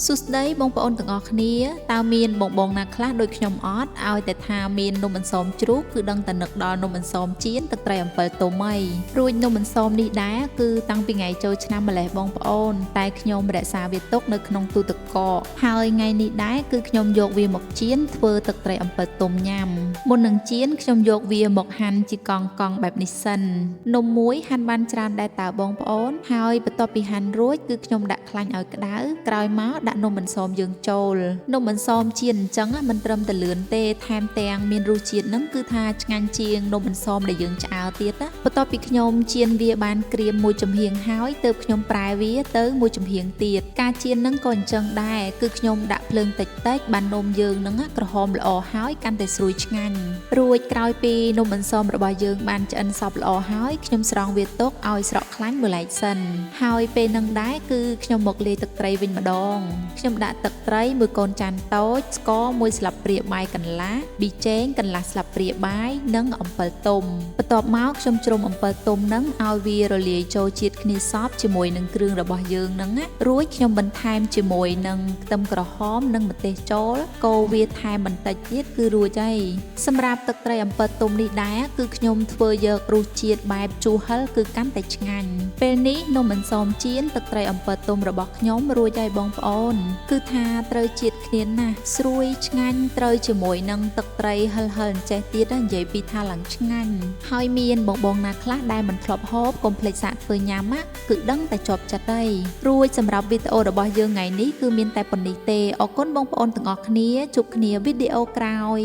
សុស្ដីបងប្អូនទាំងអស់គ្នាតើមានបងណាខ្លះដូចខ្ញុំអត់ឲ្យតែថាមាននំអន្សមជ្រូកគឺដឹងតែនឹកដល់នំអន្សមចៀនទឹកត្រីអំពិលទុំអីរួចនំអន្សមនេះដែរគឺតាំងពីថ្ងៃចូលឆ្នាំម្លេះបងប្អូនតែខ្ញុំរក្សាវាទុកនៅក្នុងទូទឹកកកហើយថ្ងៃនេះដែរគឺខ្ញុំយកវាមកចៀនធ្វើទឹកត្រីអំពិលទុំញ៉ាំមុននឹងចៀនខ្ញុំយកវាមកហាន់ជាកង់បែបនេះសិននំមួយហាន់បានច្រើនដែរតើបងប្អូនហើយបន្ទាប់ពីហាន់រួចគឺខ្ញុំដាក់ខ្លាញ់ឲ្យក្តៅក្រោយមកដាក់នំអន្សមយើងចូលនំអន្សមចៀនអញ្ចឹងមិនត្រឹមតែលឿនទេថែមទាំងមានរសជាតិហ្នឹងគឺថាឆ្ងាញ់ជាងនំអន្សមដែលយើងឆ្អើរទៀតណាបន្ទាប់ពីខ្ញុំចៀនវាបានក្រៀមមួយចំហៀងហើយទើបខ្ញុំប្រែវាទៅមួយចំហៀងទៀតការចៀនហ្នឹងក៏អញ្ចឹងដែរគឺខ្ញុំដាក់ភ្លើងតិចបាននំយើងហ្នឹងក្រហមល្អហើយកាន់តែស្រួយឆ្ងាញ់រួចក្រោយពីនំអន្សមរបស់យើងបានឆ្អិនសព្វល្អហើយខ្ញុំស្រង់វាទុកឲ្យស្រក់ខ្លាញ់មួយឡែកសិនហើយពេលហ្នឹងដែរគឺខ្ញុំមកលាយទឹកត្រីវិញម្ដងខ្ញុំដាក់ទឹកត្រីមួយកូនចានតូចស្ករ1ស្លាបព្រាបាយកន្លះប៊ីចេងកន្លះស្លាបព្រាបាយនិងអំពិលទុំបន្ទាប់មកខ្ញុំច្រុំអំពិលទុំហ្នឹងឲ្យវារលាយចូលជាតិគ្នាសព្វជាមួយនឹងគ្រឿងរបស់យើងហ្នឹងរួចខ្ញុំបន្ថែមជាមួយនឹងខ្ទឹមក្រហមនិងម្ទេសចូលកូរវាថែមបន្តិចទៀតគឺរួចហើយសម្រាប់ទឹកត្រីអំពិលទុំនេះដែរគឺខ្ញុំធ្វើយករសជាតិបែបជូរហឹរគឺកាន់តែឆ្ងាញ់ពេលនេះនំអន្សមចៀនទឹកត្រីអំពិលទុំរបស់ខ្ញុំរួចហើយបងប្អូនគឺថាត្រូវជាតិគ្នាណាស់ស្រួយឆ្ងាញ់ត្រូវជាមួយនឹងទឹកត្រីហឹលអញ្ចេះទៀតនិយាយពីថាឡើងឆ្ងាញ់ហើយមានបងណាខ្លះដែលមិនធ្លាប់ហូបកុំភ្លេចសាកធ្វើញ៉ាំគឺដឹងតែជាប់ចិត្តហើយរួចសម្រាប់វីដេអូរបស់យើងថ្ងៃនេះគឺមានតែប៉ុណ្្នេះទេអរគុណបងប្អូនទាំងអស់គ្នាជួបគ្នាវីដេអូក្រោយ